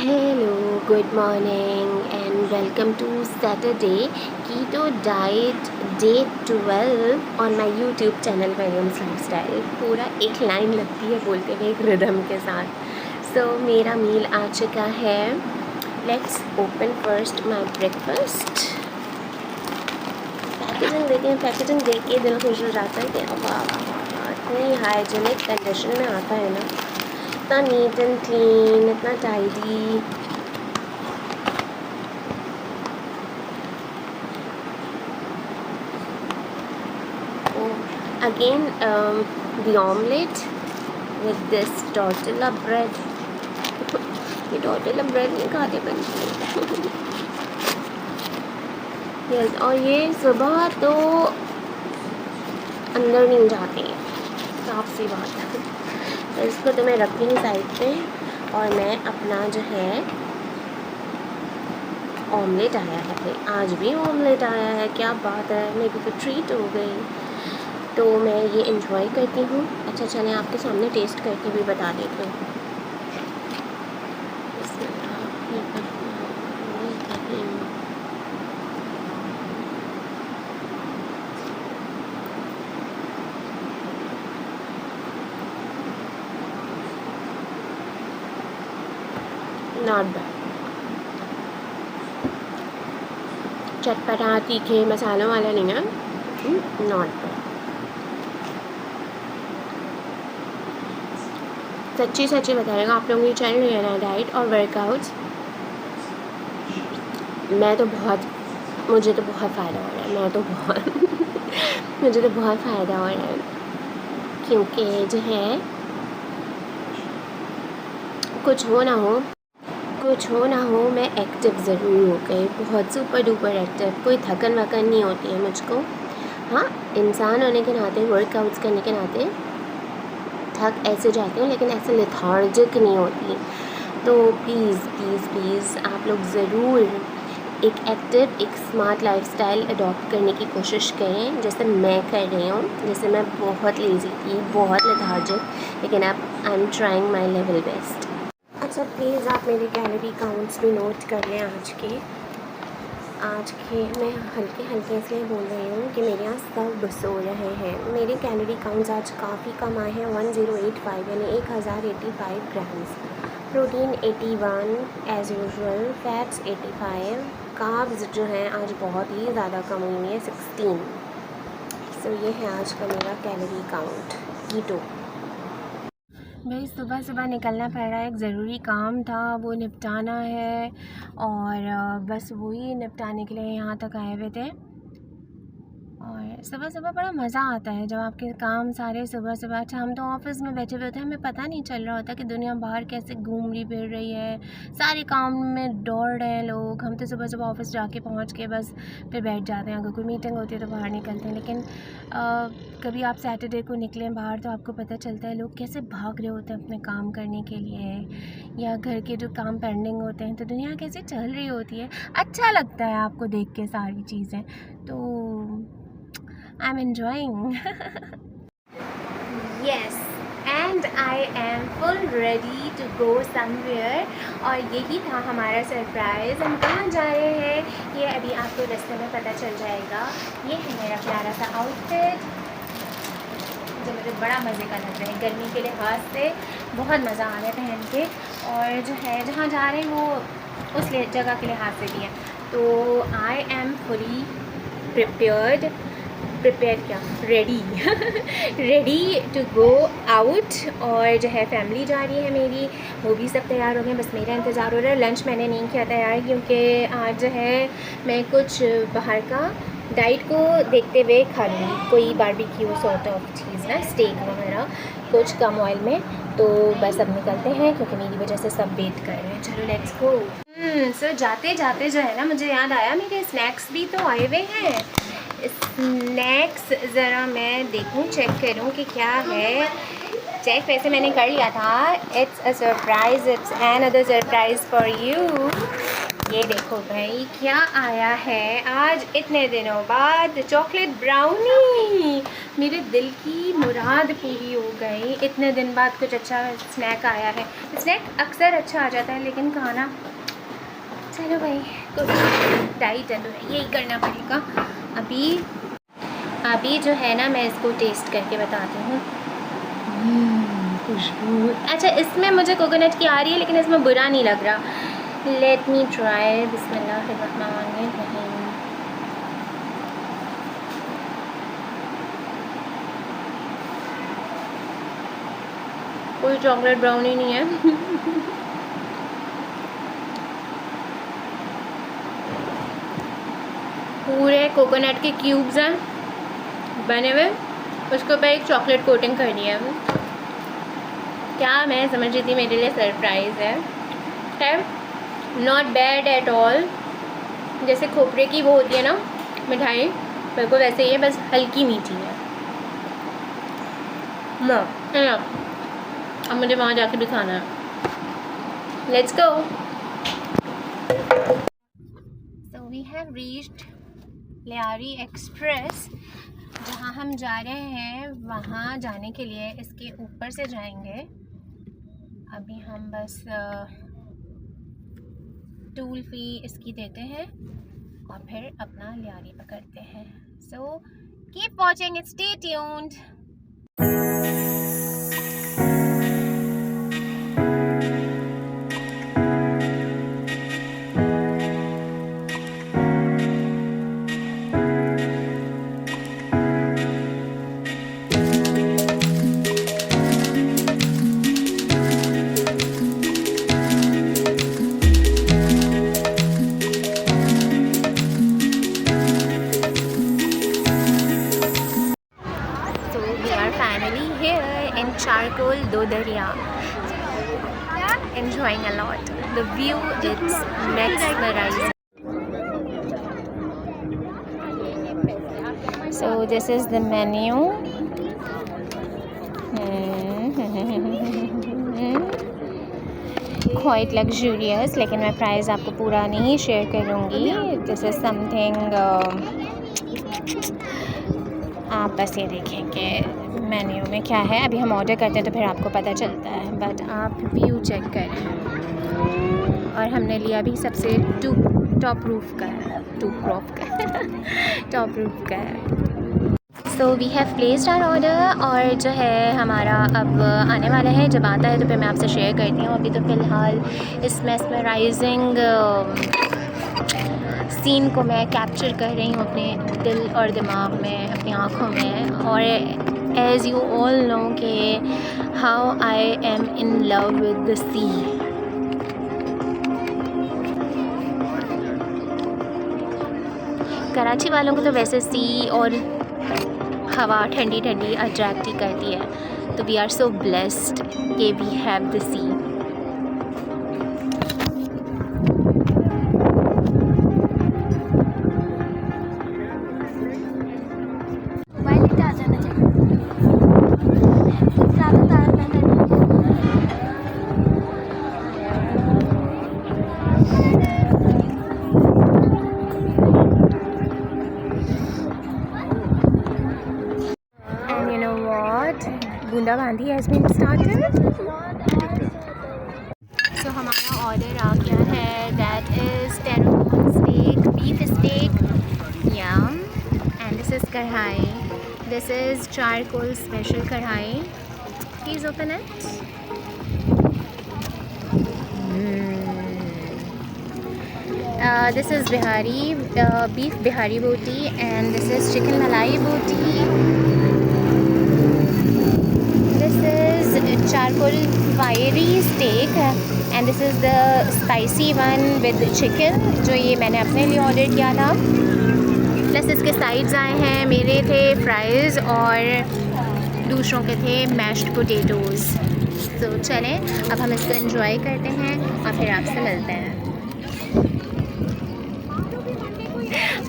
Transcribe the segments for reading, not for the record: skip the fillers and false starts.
Hello, good morning and welcome to Saturday Keto Diet Day 12 on my YouTube channel Mariam's Lifestyle। पूरा एक line लगती है बोलते हुए एक रिदम के साथ। So मेरा मील आ चुका है। Let's open first my breakfast। Packaging देखें, पैकेजिंग देख के दिल खुश हो जाता है कि वाह इतनी हाइजीनिक कंडीशन में आता है ना, इतना नीट एंड क्लीन, इतना tidy. Again, the omelette with this tortilla bread। ये tortilla bread नहीं खाते बच्चे। यस, और ये सुबह तो अंदर नहीं जाते, साफ सी बात है। तो इसको तो मैं रखती हूँ साइड पे और मैं अपना जो है ऑमलेट आया है भाई, आज भी ऑमलेट आया है, क्या बात है, मेरी तो ट्रीट हो गई। तो मैं ये इंजॉय करती हूँ। अच्छा चलें आपके सामने टेस्ट करके भी बता देती हूँ। नॉट बैड, चटपटा तीखे मसालों वाला नहीं है, नॉट बैड। सच्ची सच्ची बताएगा, आप लोगों की चल रही है ना डाइट और वर्कआउट्स, मैं तो बहुत, मुझे तो बहुत फ़ायदा हो रहा है, मैं तो बहुत मुझे तो बहुत फ़ायदा हो रहा है, क्योंकि जो है कुछ हो ना हो मैं एक्टिव ज़रूर हो गई, बहुत सुपर डुपर एक्टिव। कोई थकन वकन नहीं होती है मुझको। हाँ, इंसान होने के नाते, वर्कआउट्स करने के नाते थक ऐसे जाते हैं, लेकिन ऐसे लेथार्जिक नहीं होती। तो प्लीज़ प्लीज़ प्लीज़ आप लोग ज़रूर एक एक्टिव, एक स्मार्ट लाइफस्टाइल अडॉप्ट करने की कोशिश करें, जैसे मैं कर रही हूँ। जैसे मैं बहुत लेज़ी थी, बहुत लेथार्जिक, लेकिन अब I am trying my level best. अच्छा प्लीज़ आप मेरे कैलोरी काउंट्स भी नोट कर लें आज के मैं हल्के इसलिए बोल रही हूँ कि मेरे यहाँ सब सो रहे हैं। मेरे कैलोरी काउंट्स आज काफ़ी कम आए हैं, 1085 यानी 1085 grams. Protein 81 as usual, fats 85, carbs जो हैं आज बहुत ही ज़्यादा कम हुई है, 16। सो ये है आज का मेरा कैलोरी काउंट कीटो। भाई सुबह सुबह निकलना पड़ रहा है, एक ज़रूरी काम था वो निपटाना है, और बस वही निपटाने के लिए यहाँ तक आए हुए थे। और सुबह सुबह बड़ा मज़ा आता है जब आपके काम सारे सुबह सुबह। अच्छा हम तो ऑफिस में बैठे हुए होते हैं, हमें पता नहीं चल रहा होता कि दुनिया बाहर कैसे घूम रही फिर रही है, सारे काम में दौड़ रहे हैं लोग। हम तो सुबह सुबह ऑफिस जाके पहुंच के बस फिर बैठ जाते हैं, अगर कोई मीटिंग होती है तो बाहर निकलते हैं। लेकिन कभी आप सैटरडे को निकलें बाहर तो आपको पता चलता है लोग कैसे भाग रहे होते हैं अपने काम करने के लिए, या घर के जो काम पेंडिंग होते हैं, तो दुनिया कैसे चल रही होती है। अच्छा लगता है आपको देख के सारी चीज़ें, तो I'm enjoying। Yes, and I am full ready to go somewhere। और यही था हमारा सरप्राइज़। हम कहाँ जा रहे हैं ये अभी आपको रास्ते में पता चल जाएगा। ये है मेरा प्यारा सा आउटफिट जो मुझे बड़ा मज़े का लग रहा है, गर्मी के लिहाज से बहुत मज़ा आ रहा है पहन के। और जो है जहाँ जा रहे हैं वो उस जगह के लिहाज से भी है। तो आई एम फुली प्रिपेयर्ड क्या रेडी टू गो आउट। और जो है फैमिली जा रही है मेरी, वो भी सब तैयार हो गए, बस मेरा इंतज़ार हो रहा है। लंच मैंने नहीं किया तैयार, क्योंकि आज जो है मैं कुछ बाहर का डाइट को देखते हुए खा लूँगी, कोई बारबेक्यू सॉर्ट ऑफ चीज़ ना, स्टेक वगैरह कुछ कम ऑयल में। तो बस अब निकलते हैं, क्योंकि मेरी वजह से सब वेट कर रहे हैं। चलो लेट्स गो। सो जाते जाते जो है ना मुझे याद आया मेरे स्नैक्स भी तो आए हुए हैं। स्नैक्स ज़रा मैं देखूं, चेक करूं कि क्या है। चेक वैसे मैंने कर लिया था। It's a surprise, it's an other surprise for you. ये देखो भाई क्या आया है आज इतने दिनों बाद, चॉकलेट ब्राउनी। मेरे दिल की मुराद पूरी हो गई। इतने दिन बाद कुछ अच्छा स्नैक आया है। स्नैक अक्सर अच्छा आ जाता है लेकिन खाना, चलो भाई कुछ डाइट है तो यही करना पड़ेगा। अभी जो है ना, मैं इसको टेस्ट करके बताती हूँ। खुशबू अच्छा, इसमें मुझे कोकोनट की आ रही है लेकिन इसमें बुरा नहीं लग रहा। Let me try. बिस्मिल्लाहिर्रहमानिर्रहीम। कोई चॉकलेट ब्राउनी नहीं है। पूरे कोकोनट के क्यूब्स हैं बने हुए, उसके ऊपर एक चॉकलेट कोटिंग करनी है। क्या मैं समझ रही थी मेरे लिए सरप्राइज़ है। Not bad at all. जैसे खोपरे की वो होती है ना मिठाई, मेरे को वैसे ही है, बस हल्की मीठी है। अब मुझे वहाँ जाके भी खाना है। Let's go. So we have reached Lyari express. जहाँ हम जा रहे हैं वहाँ जाने के लिए इसके ऊपर से जाएंगे। अभी हम बस टूल फ़ी इसकी देते हैं और फिर अपना लियारी पकड़ते हैं। So keep watching, stay tuned. Finally here in Charcoal Do Darya, enjoying a lot. The view is mesmerizing. So this is the menu. Quite luxurious, लेकिन मैं प्राइस आपको पूरा नहीं शेयर करूँगी। This is something आप बस ये देखेंगे मेन्यू में क्या है। अभी हम ऑर्डर करते हैं तो फिर आपको पता चलता है, बट आप व्यू चेक करें। और हमने लिया भी सबसे टॉप रूफ का है। टॉप रूफ का है। So we have placed our order और जो है हमारा अब आने वाला है। जब आता है तो फिर मैं आपसे शेयर करती हूँ। अभी तो फ़िलहाल इस मेस्मराइजिंग सीन को मैं कैप्चर कर रही हूँ अपने दिल और दिमाग में, अपनी आँखों में। और एज़ यू ऑल नो कि how I am in love with the sea. Karachi वालों को तो वैसे सी और हवा ठंडी ठंडी अट्रैक्ट ही करती है, तो वी आर सो ब्लेस्ड कि वी हैव द सी। बूंदाबांदी हैज़ बीन स्टार्टेड। सो हमारा ऑर्डर आ गया है। दैट इज़ टेरोबोन steak, beef steak, yum. And this is kadai. This is charcoal special kadai. Please open it. This is Bihari beef Bihari boti and this is chicken मलाई बोटी। This is charcoal fiery steak and this is the spicy one with chicken, जो ये मैंने अपने लिए order किया था। Plus इसके साइड्स आए हैं। मेरे थे फ्राइज़ और दूसरों के थे मैश्ड पोटैटोज़। तो चलें अब हम इसको एंजॉय करते हैं और फिर आपसे मिलते हैं।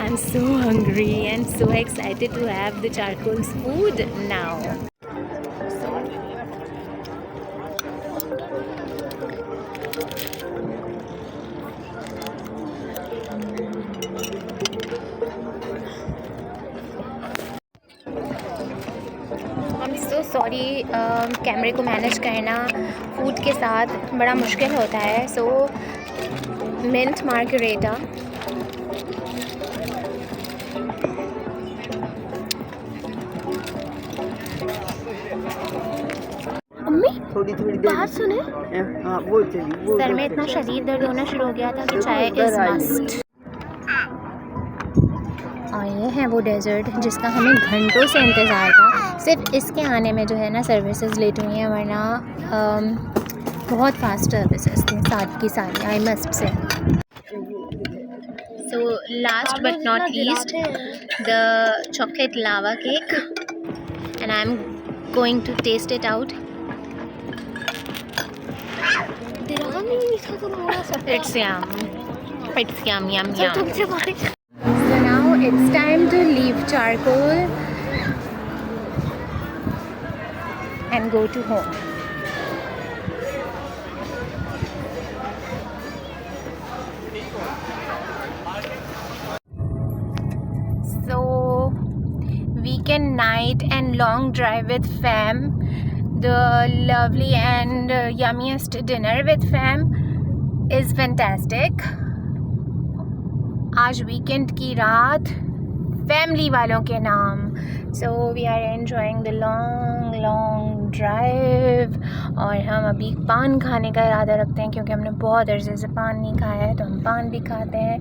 I'm so hungry and so excited to have the charcoal's food now. Sorry, कैमरे को मैनेज करना फूड के साथ बड़ा मुश्किल होता है। सो मिंट मार्गरेटा, अम्मी थोड़ी थोड़ी देर बात सुने, हाँ वो चली वो सर में इतना शदीद दर्द होना शुरू हो गया था कि चाय इज़ मस्ट। और ये है वो डेज़र्ट जिसका हमें घंटों से इंतज़ार था। सिर्फ इसके आने में जो है ना सर्विसेज लेट हुई हैं, वरना बहुत फास्ट सर्विसेज थी साथ की सारी, I must say. So last but not least, the chocolate lava cake, and I am going to taste it out. It's yum. It's yum, yum, yum. So now it's time to leave charcoal and go to home. So weekend night and long drive with fam, the lovely and yummiest dinner with fam is fantastic. आज weekend की रात family वालों के नाम। So we are enjoying the long drive, और हम अभी पान खाने का इरादा रखते हैं क्योंकि हमने बहुत अरसे से पान नहीं खाया है। तो हम पान भी खाते हैं,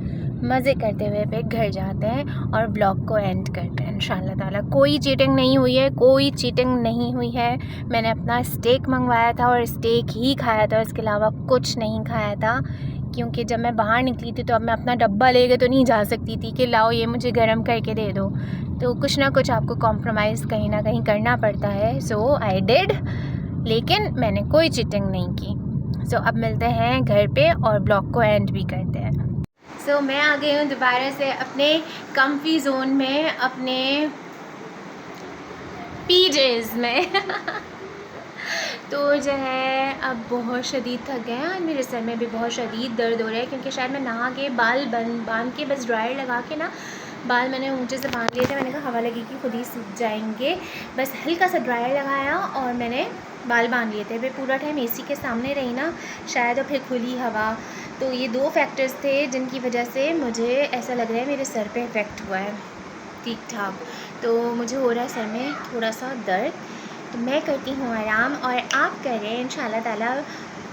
मज़े करते हुए फिर घर जाते हैं और ब्लॉग को एंड करते हैं इंशाल्लाह ताला। कोई चीटिंग नहीं हुई है, कोई चीटिंग नहीं हुई है। मैंने अपना स्टेक मंगवाया था और स्टेक ही खाया था, इसके अलावा कुछ नहीं खाया था, क्योंकि जब मैं बाहर निकली थी तो अब मैं अपना डब्बा लेके तो नहीं जा सकती थी कि लाओ ये मुझे गर्म करके दे दो। तो कुछ ना कुछ आपको कॉम्प्रोमाइज़ कहीं ना कहीं करना पड़ता है। सो आई डिड, लेकिन मैंने कोई चीटिंग नहीं की। सो अब मिलते हैं घर पे और ब्लॉग को एंड भी करते हैं। सो मैं आ गई हूँ दोबारा से अपने कम्फी जोन में, अपने पीजेज़ में तो जो है अब बहुत शदीद थक गए हैं, मेरे सर में भी बहुत शदीद दर्द हो रहा है क्योंकि शायद मैं नहा के बाल बांध के बस ड्रायर लगा के ना बाल मैंने ऊंचे से बांध लिए थे। मैंने कहा हवा लगेगी खुद ही सूख जाएंगे, बस हल्का सा ड्रायर लगाया और मैंने बाल बांध लिए थे। मैं पूरा टाइम एसी के सामने रही ना शायद, और फिर खुली हवा, तो ये दो फैक्टर्स थे जिनकी वजह से मुझे ऐसा लग रहा है मेरे सर पे इफ़ेक्ट हुआ है ठीक ठाक। तो मुझे हो रहा है सर में थोड़ा सा दर्द, तो मैं करती हूँ आराम और आप करें इंशाल्लाह ताला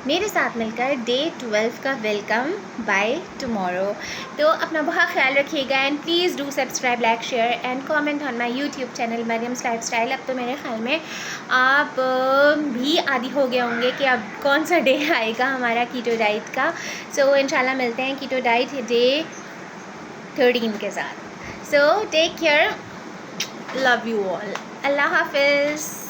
मेरे साथ मिलकर डे 12 का वेलकम बाय टुमारो। तो अपना बहुत ख्याल रखिएगा and please do subscribe, like, share and comment on my YouTube channel Mariam's lifestyle. अब तो मेरे ख्याल में आप भी आदी हो गए होंगे कि अब कौन सा डे आएगा हमारा कीटो डाइट का। सो इंशाल्लाह मिलते हैं कीटो डाइट डे 13 के साथ। So take care, love you all, अल्लाह हाफिज़।